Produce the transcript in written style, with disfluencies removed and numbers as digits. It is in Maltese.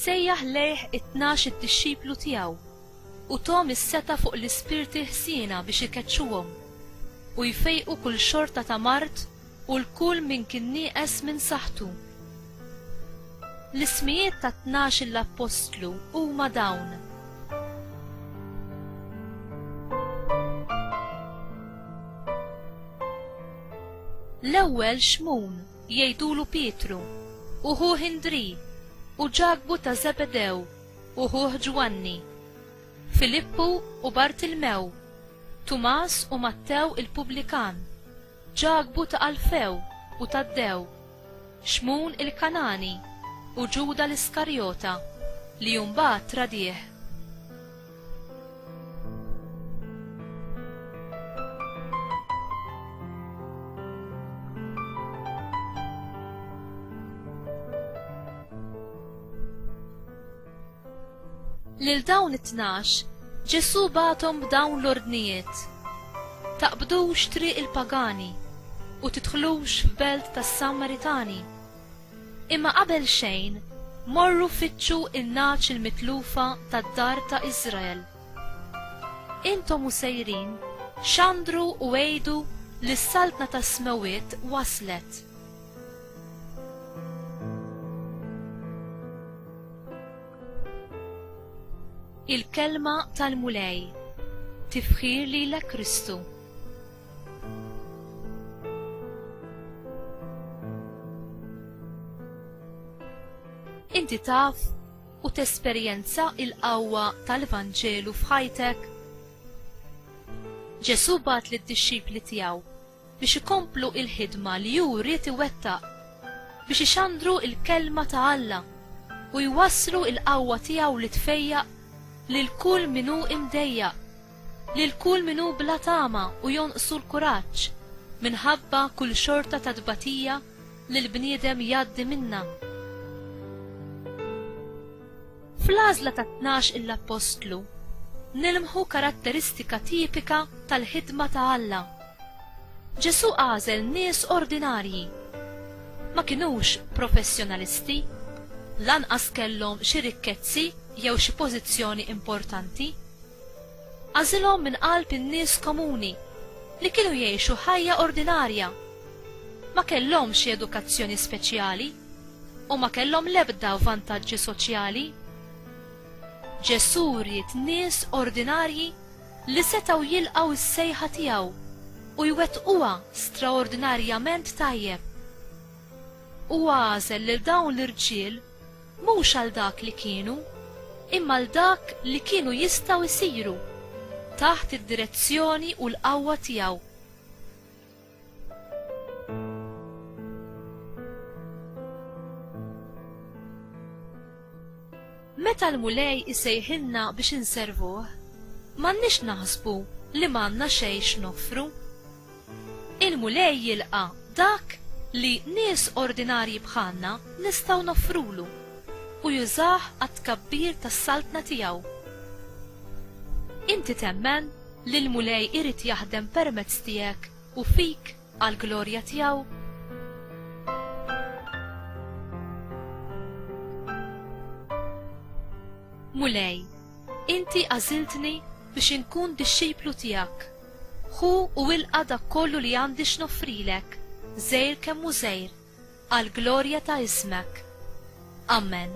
sejjaħ lejh 12 id-dixxiplu tiegħu u tom is-seta fuq l-ispirti ħsiena biex ikeċċuhom u jfejqu kull xorta ta' mart u l-kull min kien nieqes minn saħħtu. L-ismijiet ta' 12 l-apostlu huma dawn: l-ewwel Xmun jgħidulu Pietru, uħuh Indri, u Ġagbu ta' Zebedew, uħuh Ġwanni, Filippu u Bartilmew, Tumas u Mattew il-Pubblikan, Ġagbu ta' Alfew u Taddew, Xmun il-Kanani u Ġuda l-Iskarjota li mbagħad tradih. Lil dawn it-12 Ġesu bagħthom b'dawn l-ordnijiet: taqbdux triq il-pagani u tidħlux f'belt tas-Samaritani, imma qabel xejn morru fitxu in-naċ il-mitlufa tad-dar ta' Iżrael. Intom u sejrin xandru u għejdu li s-saltna tas-smewiet waslet. Il-kelma tal-mulej, tifħir lilek Kristu. Inti taf u tesperjenza il-qawwa tal-Evanġelu f'ħajtek. Ġesu bagħat lid-dixxipli tiegħu biex ikomplu il-ħidma li hu ried iwettaq biex ixandru il-kelma ta' Alla u jwasslu il-qawwa tiegħu li tfejjaq lil kull minnu imdejjaq, lil kull minnu bla tama u jonqsu l-kuraġġ minħabba kull xorta ta' tbatija li l-bniedem jgħaddi minna. Fl-għażla ta' 12 l-apostlu nilmħu karatteristika tipika tal-ħidma ta' Alla. Ġesu għażel nies ordinarji. Ma kinux professjonalisti, lanqas kellhom xi rikkezzi jew xi pożizzjoni importanti. Għażilhom minn qalb in-nies komuni li kienu jgħixu ħajja ordinarja. Ma kellhom xi edukazzjoni speċjali u ma kellhom l-ebda vantaġġi soċjali. Ġesu ried nies ordinarji li setgħu jilqgħu s-sejħa tiegħu u jwettquha straordinarjament tajjeb. U għażel lil dawn l-irġiel mhux għal dak li kienu, imma l dak li kienu jistgħu jsiru taħt id-direzzjoni u l-qawwa tiegħu. Meta l-mulej isejħilna biex inservuh, m'għandniex naħsbu li m'għandna xejn x'noffru. Il-mulej jilqa' dak li nies ordinarji bħalna nistgħu noffrulu u jużah għat-tkabbir tas-saltna tiegħu. Inti temmen li l-mulej irid jaħdem permezz tiegħek u fik għall-glorja tiegħu? Mulej, inti għażiltni biex inkun dixxiplu tiegħek. Ħu u ilqa' dak kollu li għandi x'noffrilek, żgħir kemm hu żgħir, għall-glorja ta' ismek. Amen.